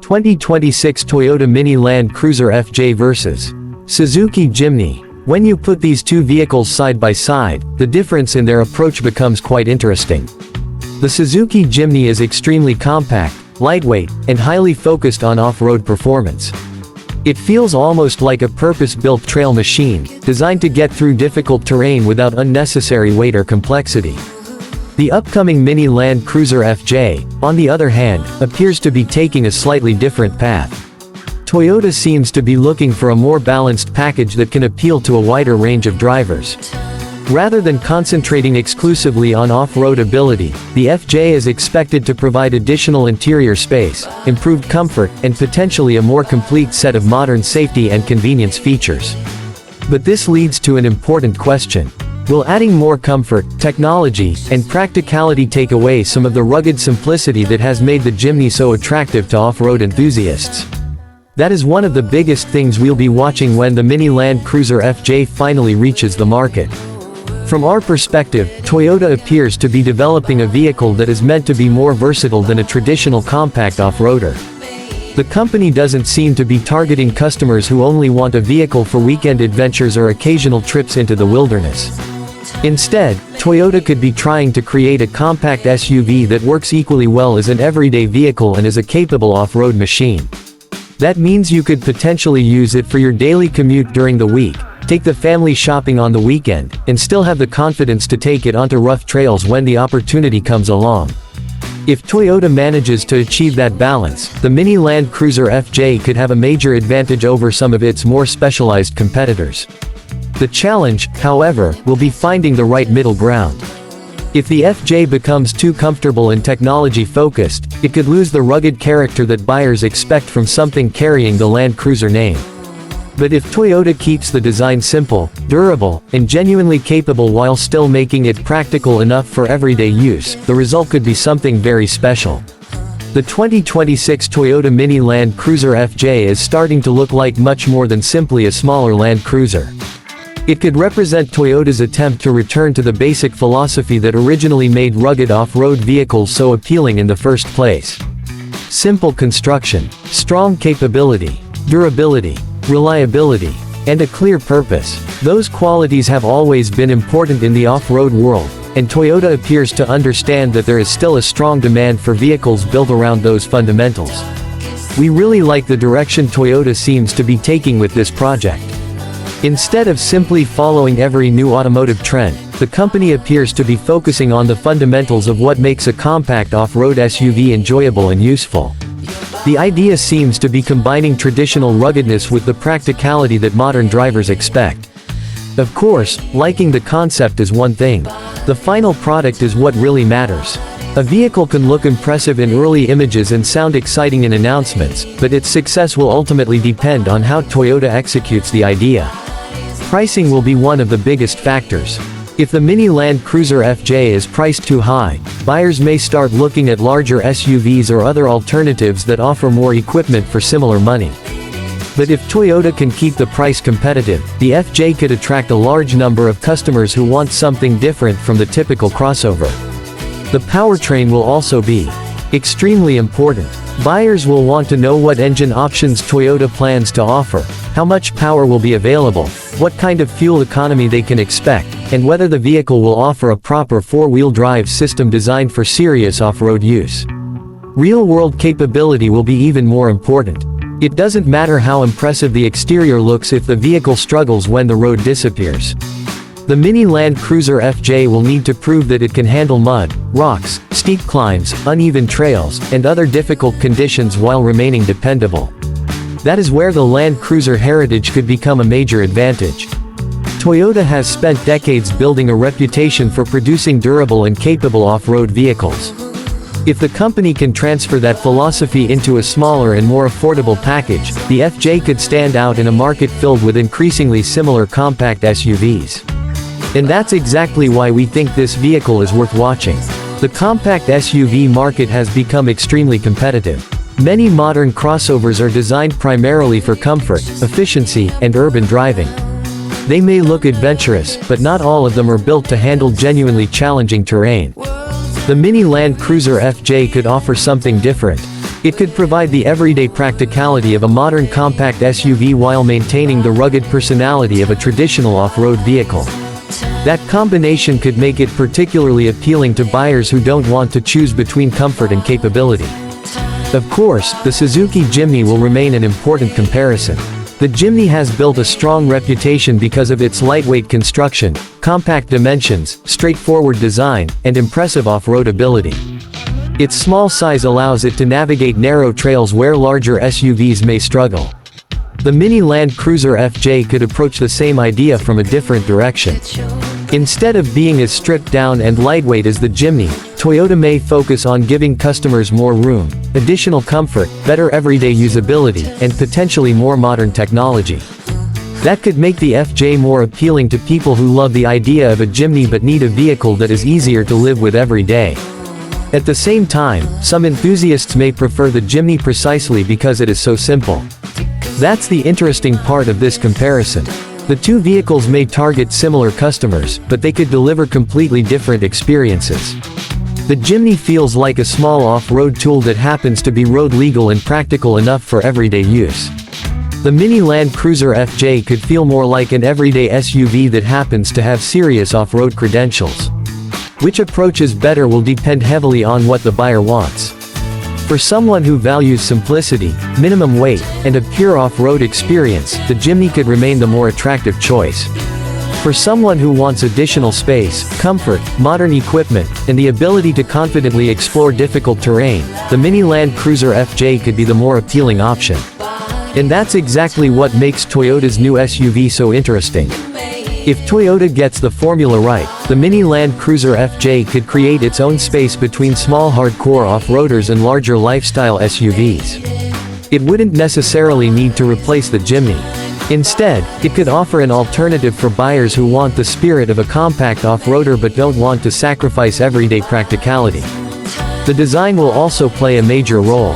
2026 Toyota Mini Land Cruiser FJ vs. Suzuki Jimny. When you put these two vehicles side by side, the difference in their approach becomes quite interesting. The Suzuki Jimny is extremely compact, lightweight, and highly focused on off-road performance. It feels almost like a purpose-built trail machine, designed to get through difficult terrain without unnecessary weight or complexity. The upcoming Mini Land Cruiser FJ, on the other hand, appears to be taking a slightly different path. Toyota seems to be looking for a more balanced package that can appeal to a wider range of drivers. Rather than concentrating exclusively on off-road ability, the FJ is expected to provide additional interior space, improved comfort, and potentially a more complete set of modern safety and convenience features. But this leads to an important question. Will adding more comfort, technology, and practicality take away some of the rugged simplicity that has made the Jimny so attractive to off-road enthusiasts? That is one of the biggest things we'll be watching when the Mini Land Cruiser FJ finally reaches the market. From our perspective, Toyota appears to be developing a vehicle that is meant to be more versatile than a traditional compact off-roader. The company doesn't seem to be targeting customers who only want a vehicle for weekend adventures or occasional trips into the wilderness. Instead, Toyota could be trying to create a compact SUV that works equally well as an everyday vehicle and is a capable off-road machine. That means you could potentially use it for your daily commute during the week, take the family shopping on the weekend, and still have the confidence to take it onto rough trails when the opportunity comes along. If Toyota manages to achieve that balance, the Mini Land Cruiser FJ could have a major advantage over some of its more specialized competitors. The challenge, however, will be finding the right middle ground. If the FJ becomes too comfortable and technology-focused, it could lose the rugged character that buyers expect from something carrying the Land Cruiser name. But if Toyota keeps the design simple, durable, and genuinely capable while still making it practical enough for everyday use, the result could be something very special. The 2026 Toyota Mini Land Cruiser FJ is starting to look like much more than simply a smaller Land Cruiser. It could represent Toyota's attempt to return to the basic philosophy that originally made rugged off-road vehicles so appealing in the first place. Simple construction, strong capability, durability, reliability, and a clear purpose. Those qualities have always been important in the off-road world, and Toyota appears to understand that there is still a strong demand for vehicles built around those fundamentals. We really like the direction Toyota seems to be taking with this project. Instead of simply following every new automotive trend, the company appears to be focusing on the fundamentals of what makes a compact off-road SUV enjoyable and useful. The idea seems to be combining traditional ruggedness with the practicality that modern drivers expect. Of course, liking the concept is one thing. The final product is what really matters. A vehicle can look impressive in early images and sound exciting in announcements, but its success will ultimately depend on how Toyota executes the idea. Pricing will be one of the biggest factors. If the Mini Land Cruiser FJ is priced too high, buyers may start looking at larger SUVs or other alternatives that offer more equipment for similar money. But if Toyota can keep the price competitive, the FJ could attract a large number of customers who want something different from the typical crossover. The powertrain will also be extremely important. Buyers will want to know what engine options Toyota plans to offer, how much power will be available, what kind of fuel economy they can expect, and whether the vehicle will offer a proper four-wheel drive system designed for serious off-road use. Real-world capability will be even more important. It doesn't matter how impressive the exterior looks if the vehicle struggles when the road disappears. The Mini Land Cruiser FJ will need to prove that it can handle mud, rocks, steep climbs, uneven trails, and other difficult conditions while remaining dependable. That is where the Land Cruiser heritage could become a major advantage. Toyota has spent decades building a reputation for producing durable and capable off-road vehicles. If the company can transfer that philosophy into a smaller and more affordable package, the FJ could stand out in a market filled with increasingly similar compact SUVs. And that's exactly why we think this vehicle is worth watching. The compact SUV market has become extremely competitive. Many modern crossovers are designed primarily for comfort, efficiency, and urban driving. They may look adventurous, but not all of them are built to handle genuinely challenging terrain. The Mini Land Cruiser FJ could offer something different. It could provide the everyday practicality of a modern compact SUV while maintaining the rugged personality of a traditional off-road vehicle. That combination could make it particularly appealing to buyers who don't want to choose between comfort and capability. Of course, the Suzuki Jimny will remain an important comparison. The Jimny has built a strong reputation because of its lightweight construction, compact dimensions, straightforward design, and impressive off-road ability. Its small size allows it to navigate narrow trails where larger SUVs may struggle. The Mini Land Cruiser FJ could approach the same idea from a different direction. Instead of being as stripped down and lightweight as the Jimny, Toyota may focus on giving customers more room, additional comfort, better everyday usability, and potentially more modern technology. That could make the FJ more appealing to people who love the idea of a Jimny but need a vehicle that is easier to live with every day. At the same time, some enthusiasts may prefer the Jimny precisely because it is so simple. That's the interesting part of this comparison. The two vehicles may target similar customers, but they could deliver completely different experiences. The Jimny feels like a small off-road tool that happens to be road legal and practical enough for everyday use. The Mini Land Cruiser FJ could feel more like an everyday SUV that happens to have serious off-road credentials. Which approach is better will depend heavily on what the buyer wants. For someone who values simplicity, minimum weight, and a pure off-road experience, the Jimny could remain the more attractive choice. For someone who wants additional space, comfort, modern equipment, and the ability to confidently explore difficult terrain, the Mini Land Cruiser FJ could be the more appealing option. And that's exactly what makes Toyota's new SUV so interesting. If Toyota gets the formula right, the Mini Land Cruiser FJ could create its own space between small hardcore off-roaders and larger lifestyle SUVs. It wouldn't necessarily need to replace the Jimny. Instead, it could offer an alternative for buyers who want the spirit of a compact off-roader but don't want to sacrifice everyday practicality. The design will also play a major role.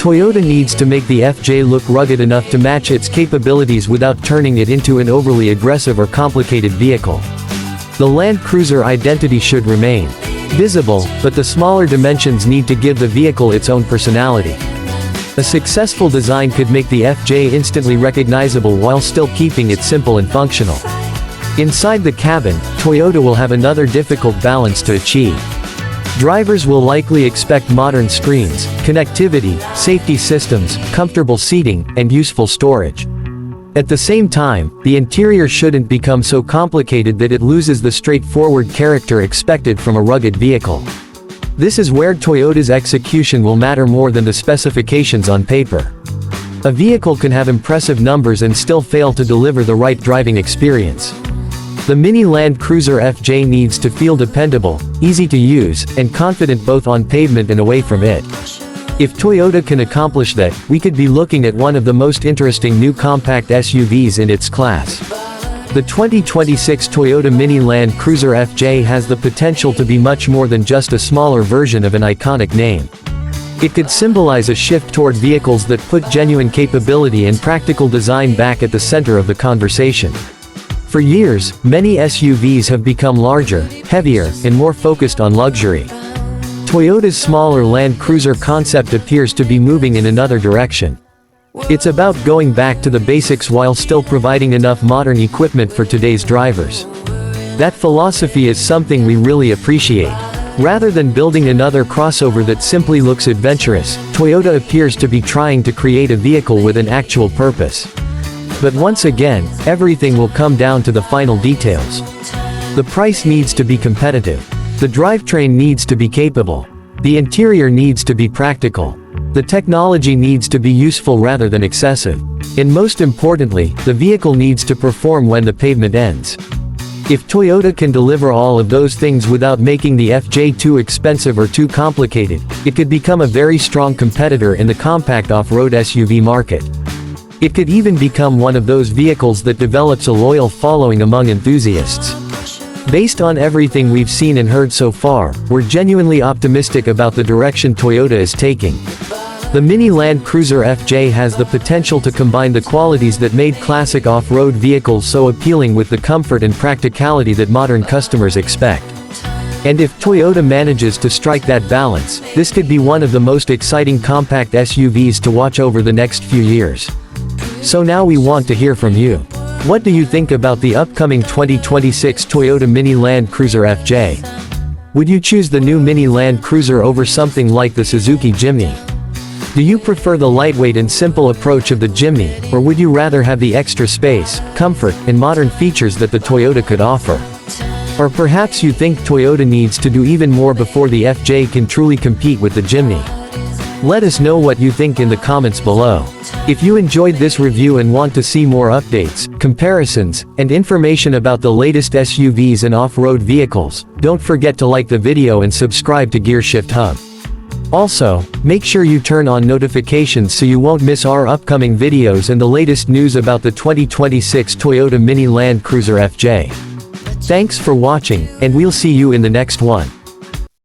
Toyota needs to make the FJ look rugged enough to match its capabilities without turning it into an overly aggressive or complicated vehicle. The Land Cruiser identity should remain visible, but the smaller dimensions need to give the vehicle its own personality. A successful design could make the FJ instantly recognizable while still keeping it simple and functional. Inside the cabin, Toyota will have another difficult balance to achieve. Drivers will likely expect modern screens, connectivity, safety systems, comfortable seating, and useful storage. At the same time, the interior shouldn't become so complicated that it loses the straightforward character expected from a rugged vehicle. This is where Toyota's execution will matter more than the specifications on paper. A vehicle can have impressive numbers and still fail to deliver the right driving experience. The Mini Land Cruiser FJ needs to feel dependable, easy to use, and confident both on pavement and away from it. If Toyota can accomplish that, we could be looking at one of the most interesting new compact SUVs in its class. The 2026 Toyota Mini Land Cruiser FJ has the potential to be much more than just a smaller version of an iconic name. It could symbolize a shift toward vehicles that put genuine capability and practical design back at the center of the conversation. For years, many SUVs have become larger, heavier, and more focused on luxury. Toyota's smaller Land Cruiser concept appears to be moving in another direction. It's about going back to the basics while still providing enough modern equipment for today's drivers. That philosophy is something we really appreciate. Rather than building another crossover that simply looks adventurous, Toyota appears to be trying to create a vehicle with an actual purpose. But once again, everything will come down to the final details. The price needs to be competitive. The drivetrain needs to be capable. The interior needs to be practical. The technology needs to be useful rather than excessive. And most importantly, the vehicle needs to perform when the pavement ends. If Toyota can deliver all of those things without making the FJ too expensive or too complicated, it could become a very strong competitor in the compact off-road SUV market. It could even become one of those vehicles that develops a loyal following among enthusiasts. Based on everything we've seen and heard so far, we're genuinely optimistic about the direction Toyota is taking. The Mini Land Cruiser FJ has the potential to combine the qualities that made classic off-road vehicles so appealing with the comfort and practicality that modern customers expect. And if Toyota manages to strike that balance, this could be one of the most exciting compact SUVs to watch over the next few years. So now we want to hear from you. What do you think about the upcoming 2026 Toyota Mini Land Cruiser FJ? Would you choose the new Mini Land Cruiser over something like the Suzuki Jimny? Do you prefer the lightweight and simple approach of the Jimny, or would you rather have the extra space, comfort, and modern features that the Toyota could offer? Or perhaps you think Toyota needs to do even more before the FJ can truly compete with the Jimny? Let us know what you think in the comments below. If you enjoyed this review and want to see more updates, comparisons, and information about the latest SUVs and off-road vehicles, don't forget to like the video and subscribe to Gearshift Hub. Also, make sure you turn on notifications so you won't miss our upcoming videos and the latest news about the 2026 Toyota Mini Land Cruiser FJ. Thanks for watching, and we'll see you in the next one.